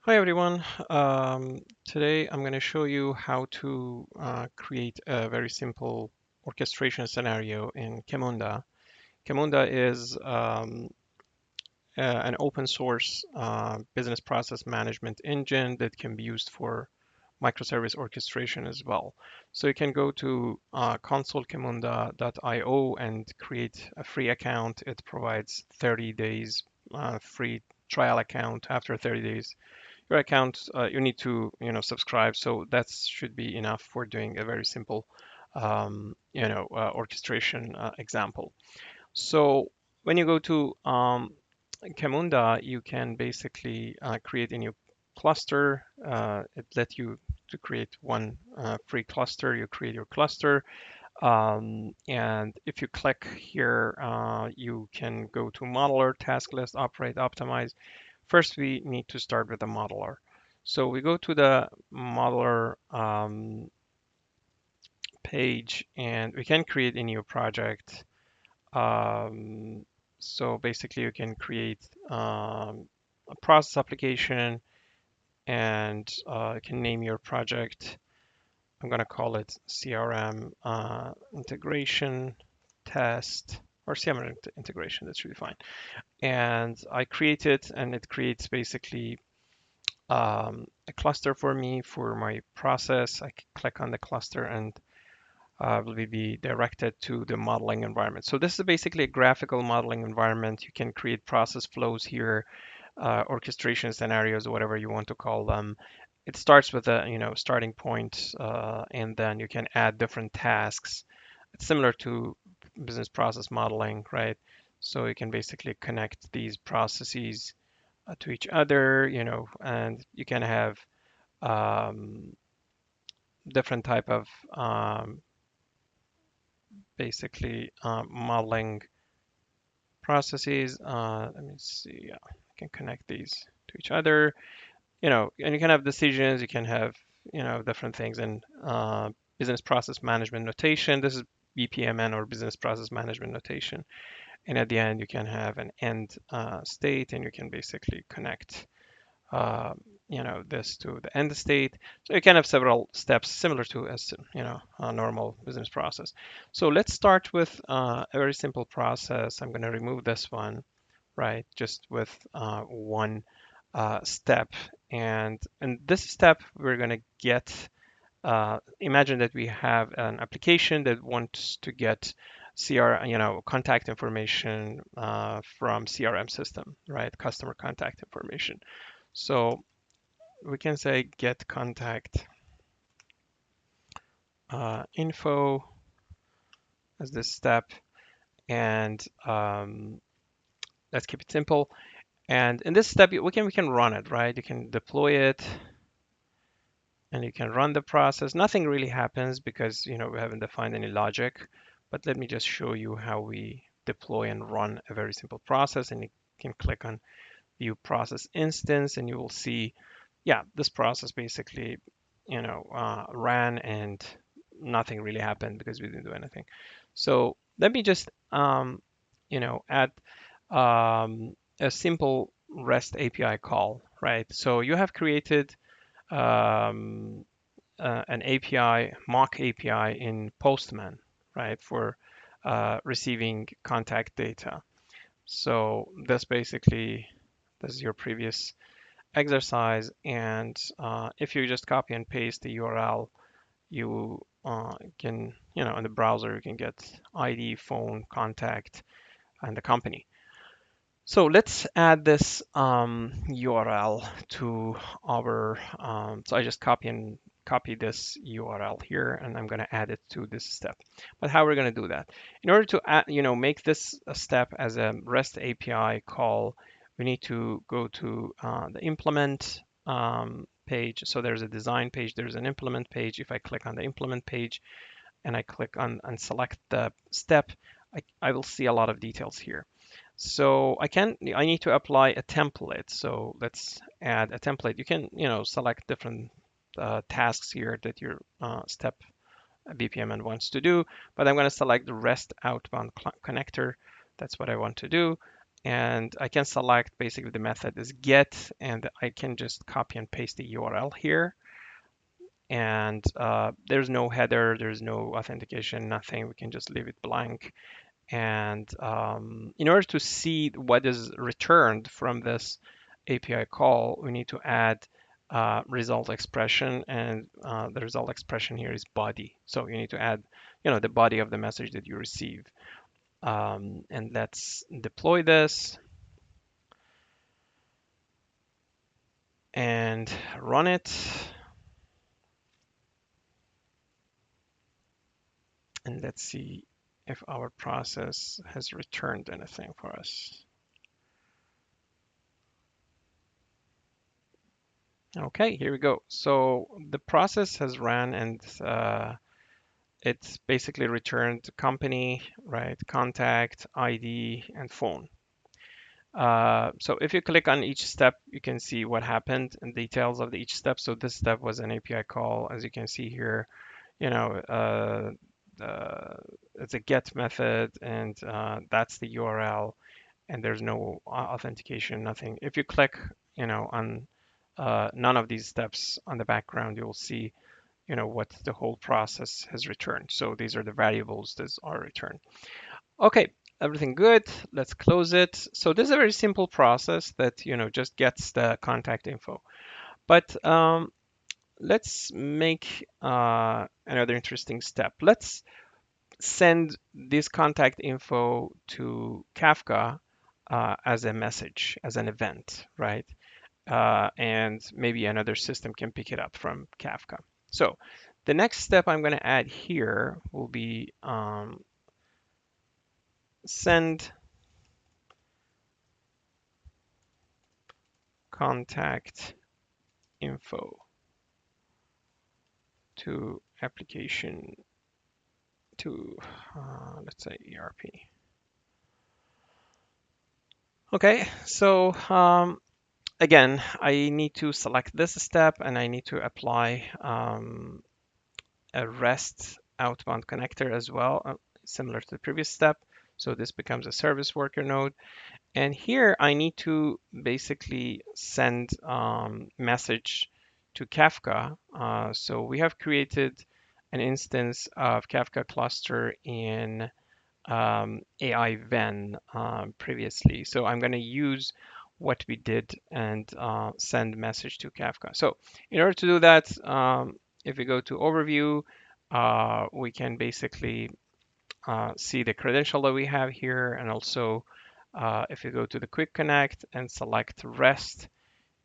Hi everyone. Today I'm going to show you how to create a very simple orchestration scenario in Camunda. Camunda is an open source business process management engine that can be used for microservice orchestration as well. So you can go to consolecamunda.io and create a free account. It provides 30 days free trial account. After 30 days, your account, you need to, subscribe. So that should be enough for doing a very simple, orchestration example. So when you go to Camunda, you can basically create a new cluster. It lets you to create one free cluster. You create your cluster. And if you click here, you can go to modeler, task list, operate, optimize. First, we need to start with the modeler. So we go to the modeler page and we can create a new project. Um, so basically you can create a process application and you can name your project. I'm going to call it CRM integration test or CRM integration. That should be fine. And I create it and it creates basically a cluster for me for my process. I click on the cluster and will be directed to the modeling environment. So this is basically a graphical modeling environment. You can create process flows here, orchestration scenarios, whatever you want to call them. It starts with a starting point, and then you can add different tasks. It's similar to business process modeling, right? So you can basically connect these processes to each other, and you can have um, different type of basically modeling processes. Let me see. Yeah, I can connect these to each other. And you can have decisions. You can have different things in business process management notation. This is BPMN or business process management notation. And at the end, you can have an end state, and you can basically connect uh, this to the end state. So you can have several steps similar to as a normal business process. So let's start with a very simple process. I'm going to remove this one, right? Just with one step. And in this step, we're going to get, imagine that we have an application that wants to get contact information from CRM system, right? Customer contact information. So we can say get contact info as this step, and let's keep it simple. And in this step, we can run it, right? You can deploy it, and you can run the process. Nothing really happens because we haven't defined any logic. But let me just show you how we deploy and run a very simple process. And you can click on View Process Instance, and you will see, yeah, this process basically, ran and nothing really happened because we didn't do anything. So let me just, add a simple REST API call, right? So you have created um, an API, mock API in Postman, right, for receiving contact data. So this is your previous exercise, and if you just copy and paste the URL, you can, in the browser, you can get ID, phone, contact, and the company. So let's add this URL to our, so I just copy this URL here, and I'm going to add it to this step. But how are we going to do that? In order to add, make this a step as a REST API call, we need to go to the implement page. So there's a design page, there's an implement page. If I click on the implement page and I click on and select the step, I will see a lot of details here. So I need to apply a template. So let's add a template. You can, select different tasks here that your step BPMN wants to do, but I'm going to select the REST outbound connector. That's what I want to do. and I can select basically the method is get, and I can just copy and paste the URL here. And there's no header, there's no authentication, nothing. We can just leave it blank. And in order to see what is returned from this API call, we need to add result expression, and the result expression here is body. So you need to add, the body of the message that you receive. And let's deploy this and run it. And let's see if our process has returned anything for us. Okay, here we go. So the process has ran, and it's basically returned company, right? Contact, ID, and phone. So if you click on each step, you can see what happened and details of each step. So this step was an API call, as you can see here. You know, it's a get method, and that's the URL, and there's no authentication, nothing. If you click, on none of these steps on the background, you'll see, what the whole process has returned. So these are the variables that are returned. Okay, everything good. Let's close it. So this is a very simple process that, just gets the contact info. But let's make another interesting step. Let's send this contact info to Kafka as a message, as an event, right? And maybe another system can pick it up from Kafka. So the next step I'm going to add here will be send contact info to application to, let's say, ERP. Okay, so again, I need to select this step, and I need to apply a REST outbound connector as well, similar to the previous step. So this becomes a service worker node. And here I need to basically send message to Kafka. So we have created an instance of Kafka cluster in Aiven previously. So I'm going to use what we did and send message to Kafka. So in order to do that, if we go to overview, we can basically see the credential that we have here. And also, if you go to the quick connect and select REST,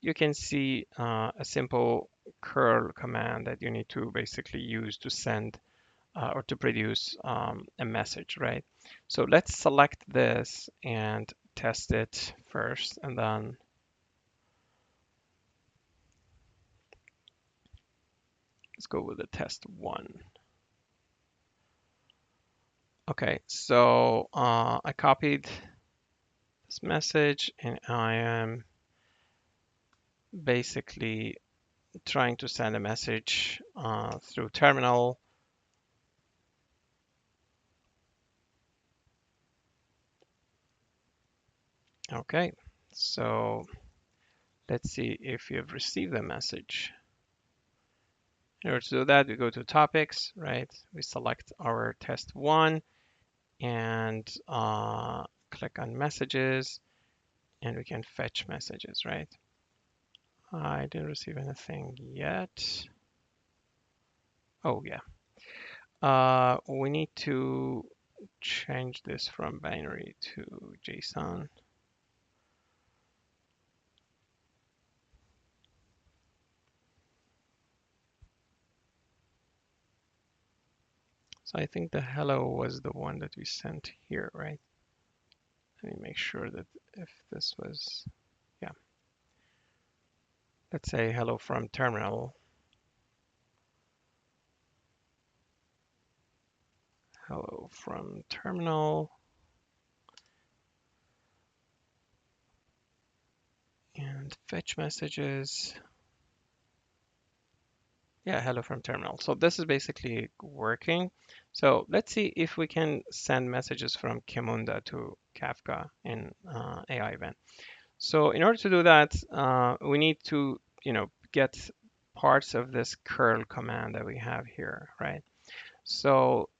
you can see a simple curl command that you need to basically use to send or to produce a message, right? So let's select this and test it first, and then let's go with the test one. Okay, so I copied this message, and I am basically trying to send a message through terminal. Okay, so let's see if you've received the message. In order to do that, we go to topics, right? We select our test one and click on messages, and we can fetch messages, right? I didn't receive anything yet. Oh, yeah. We need to change this from binary to JSON. So I think the hello was the one that we sent here, right? Let me make sure that if this was, yeah. Let's say hello from terminal. Hello from terminal. And fetch messages. Yeah, hello from terminal. So this is basically working. So let's see if we can send messages from Camunda to Kafka in Aiven. So in order to do that, we need to, get parts of this curl command that we have here, right? So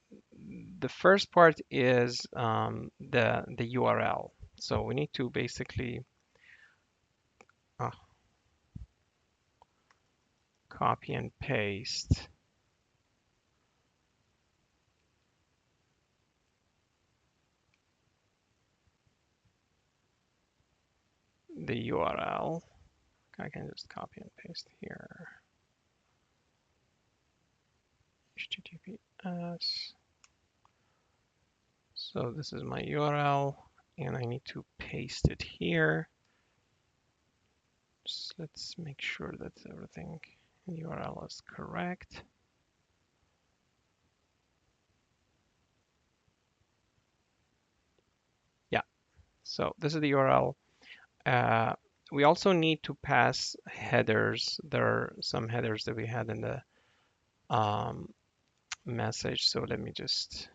the first part is the URL. So we need to basically uh, copy and paste the URL. I can just copy and paste here. HTTPS. So this is my URL, and I need to paste it here. So let's make sure that everything in the URL is correct. Yeah, so this is the URL. We also need to pass headers. There are some headers that we had in the message. So let me just,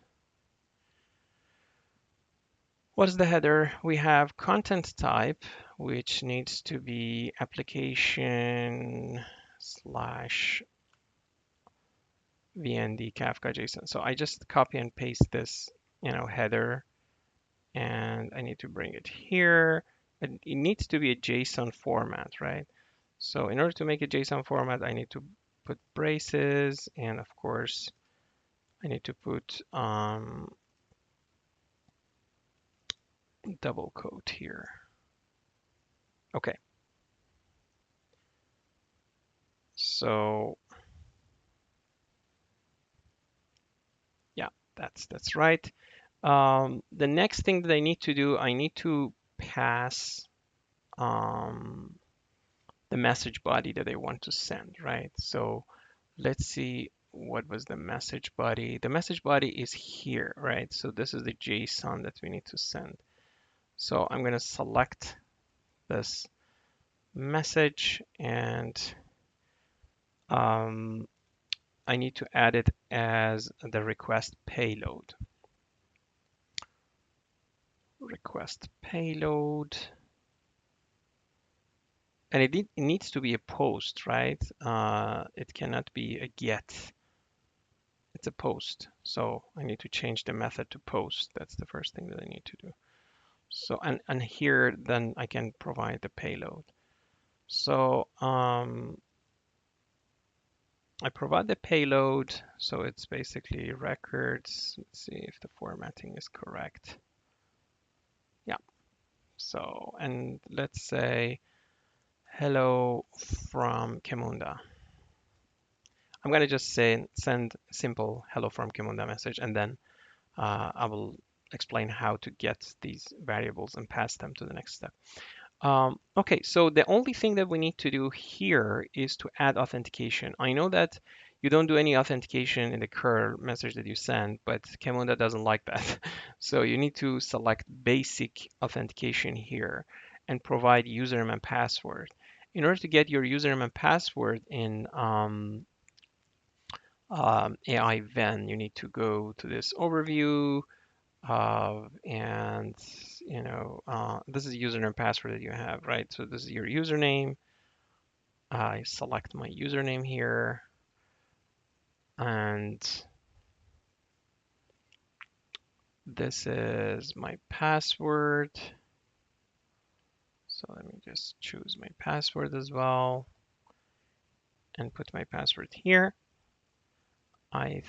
what is the header? We have content type, which needs to be application slash VND Kafka JSON. So I just copy and paste this, header, and I need to bring it here. It needs to be a JSON format, right? So in order to make a JSON format, I need to put braces, and of course, I need to put double quote here. Okay. So yeah, that's right. The next thing that I need to do, I need to pass um, the message body that I want to send, right? So let's see what was the message body. The message body is here, right? So this is the JSON that we need to send. So I'm going to select this message, and um, I need to add it as the request payload. Request payload. And it needs to be a post, right? It cannot be a get. It's a post. So I need to change the method to post. That's the first thing that I need to do. So, and here, then I can provide the payload. So I provide the payload. So it's basically records. Let's see if the formatting is correct. Yeah. So, and let's say hello from Camunda. I'm going to just send simple hello from Camunda message, and then I will explain how to get these variables and pass them to the next step. Okay, so the only thing that we need to do here is to add authentication. I know that you don't do any authentication in the curl message that you send, but Camunda doesn't like that. So you need to select basic authentication here and provide username and password. In order to get your username and password in Aiven, you need to go to this overview, and this is username and password that you have, right? So this is your username. I select my username here, and this is my password. So let me just choose my password as well and put my password here. I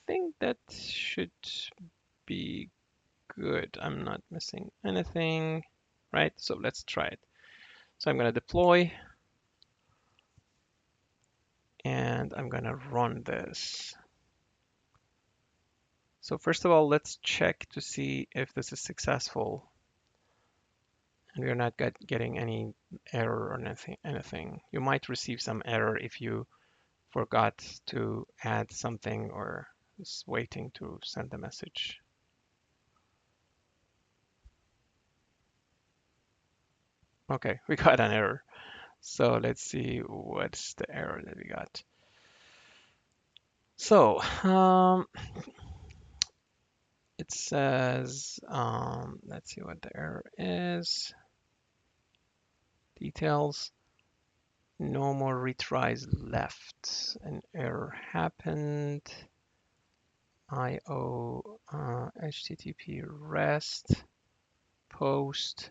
think that should be good. I'm not missing anything, right? So let's try it. So I'm going to deploy, and I'm going to run this. So first of all, let's check to see if this is successful and we're not getting any error or anything. You might receive some error if you forgot to add something or is waiting to send a message. Okay, we got an error. So let's see what's the error that we got. So It says, let's see what the error is. Details, no more retries left. An error happened. IO, HTTP REST, post,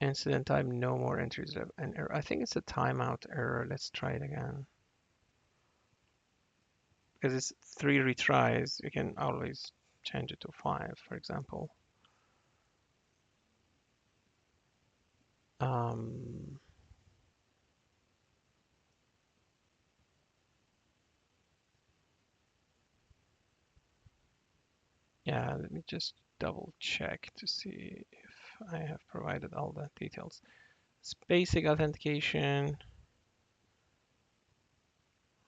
incident type, no more entries. An error. I think it's a timeout error. Let's try it again. Because it's 3 retries, you can always change it to 5, for example. Um, yeah, let me just double check to see if I have provided all the details. It's basic authentication,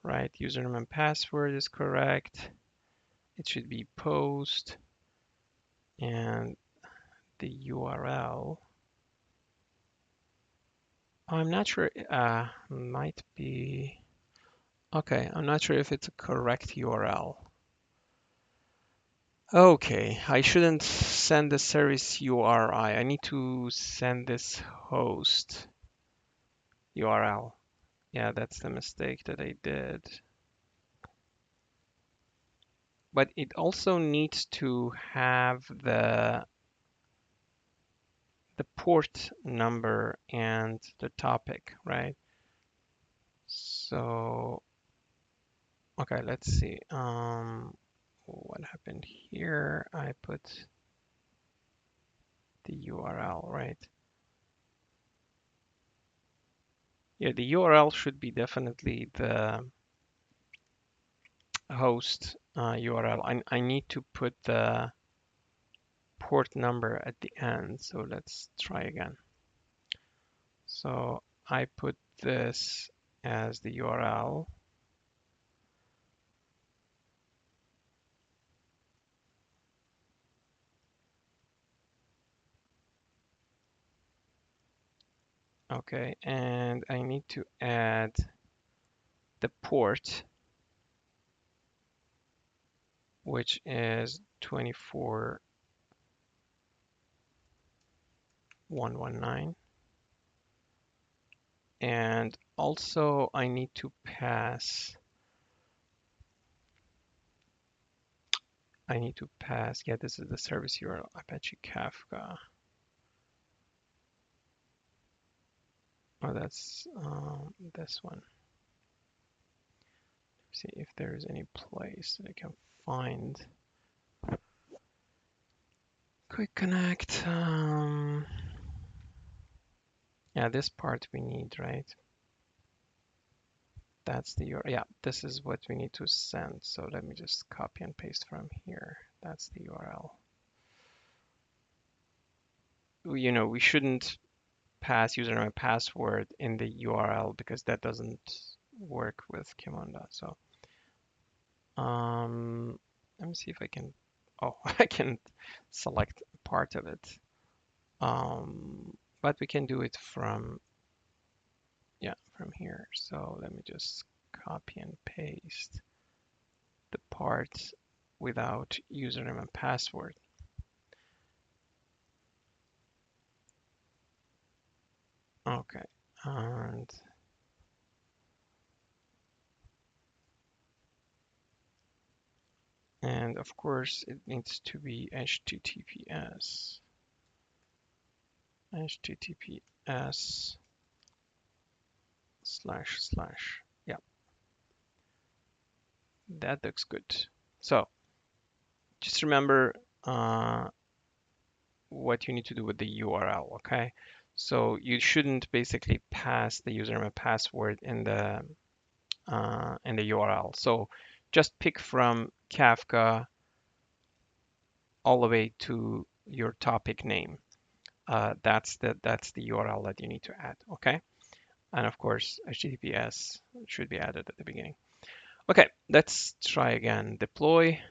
right? Username and password is correct. It should be post, and the URL. I'm not sure, might be, okay, I'm not sure if it's a correct URL. Okay, I shouldn't send the service URI. I need to send this host URL. Yeah, that's the mistake that I did. But it also needs to have the port number and the topic, right? So, okay, let's see. What happened here? I put the URL, right? Yeah, the URL should be definitely the host URL. I need to put the port number at the end. So let's try again. So I put this as the URL. Okay, and I need to add the port, which is 24119. And also I need to pass, yeah, this is the service URL, Apache Kafka. Oh, that's this one. See if there is any place that I can find. Quick connect. Yeah, this part we need, right? That's the URL. Yeah, this is what we need to send. So let me just copy and paste from here. That's the URL. We shouldn't pass username and password in the URL because that doesn't work with Camunda. So let me see if I can. Oh, I can select part of it. But we can do it from, yeah, from here. So let me just copy and paste the part without username and password. Okay, and of course it needs to be HTTPS slash slash. Yeah, that looks good. So just remember what you need to do with the URL, okay? So you shouldn't basically pass the username and password in the URL. So just pick from Kafka all the way to your topic name. That's the URL that you need to add, okay? And of course, HTTPS should be added at the beginning. Okay, let's try again. Deploy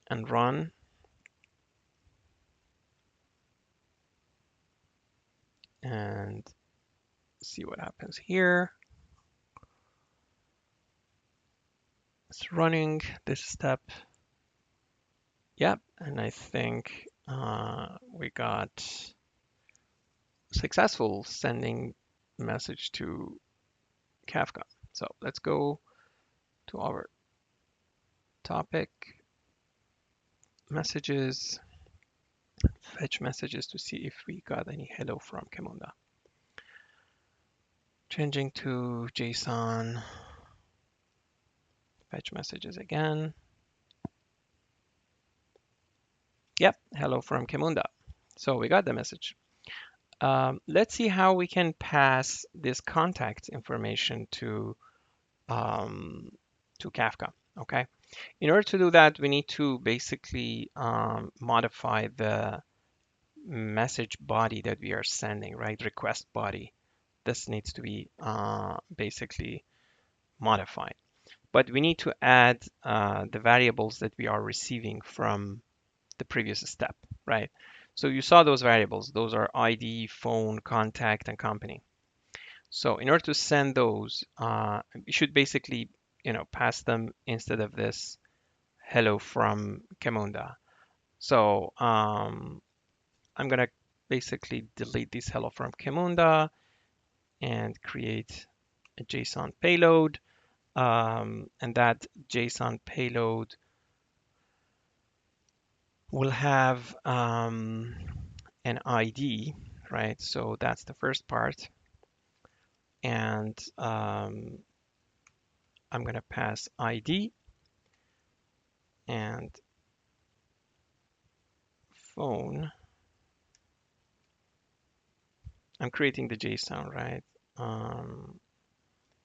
and run and see what happens here. It's running this step. Yep, and I think we got successful sending message to Kafka. So let's go to our topic, messages, fetch messages to see if we got any hello from Camunda. Changing to JSON, fetch messages again. Yep, hello from Camunda. So we got the message. Let's see how we can pass this contact information um, to Kafka. Okay. In order to do that, we need to basically modify the message body that we are sending, right? Request body. This needs to be basically modified. But we need to add the variables that we are receiving from the previous step, right? So you saw those variables. Those are ID, phone, contact, and company. So in order to send those, you should basically, pass them instead of this hello from Camunda. So I'm gonna basically delete this hello from Camunda and create a JSON payload. And that JSON payload will have an ID, right? So that's the first part. And I'm going to pass ID and phone. I'm creating the JSON, right? Um,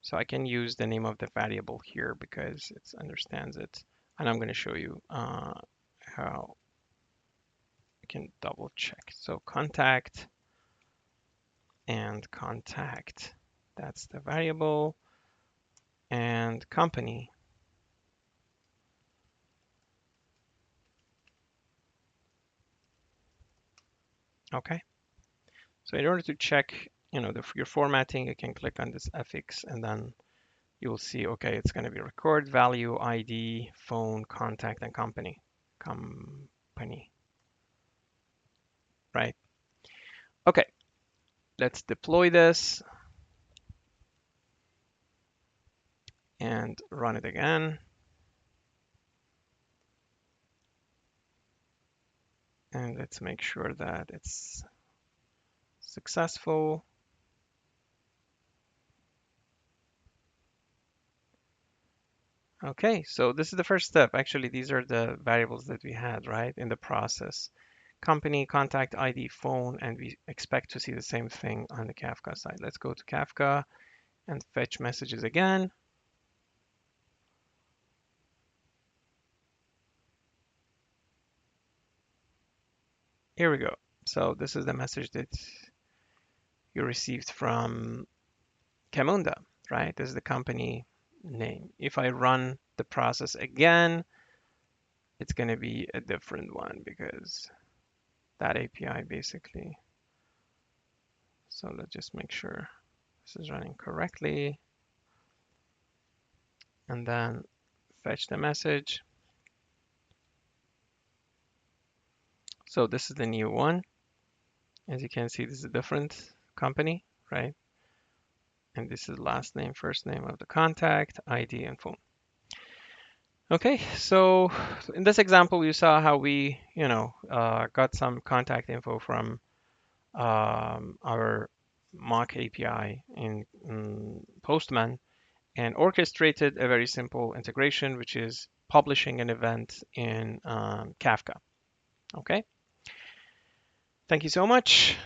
so I can use the name of the variable here because it understands it. And I'm going to show you how I can double check. So contact and contact. That's the variable. And company. Okay. So in order to check, your formatting, you can click on this FX and then you will see, okay, it's going to be record value, ID, phone, contact, and company. Company, right? Okay, let's deploy this and run it again. And let's make sure that it's successful. Okay, so this is the first step. Actually, these are the variables that we had, right, in the process. Company, contact, ID, phone, and we expect to see the same thing on the Kafka side. Let's go to Kafka and fetch messages again. Here we go. So this is the message that you received from Camunda, right? This is the company name. If I run the process again, it's going to be a different one because that API basically. So let's just make sure this is running correctly. And then fetch the message. So this is the new one. As you can see, this is a different company, right? And this is last name, first name of the contact, ID, and phone. Okay, so in this example, you saw how we, got some contact info from our mock API in Postman and orchestrated a very simple integration, which is publishing an event in Kafka. Okay, thank you so much.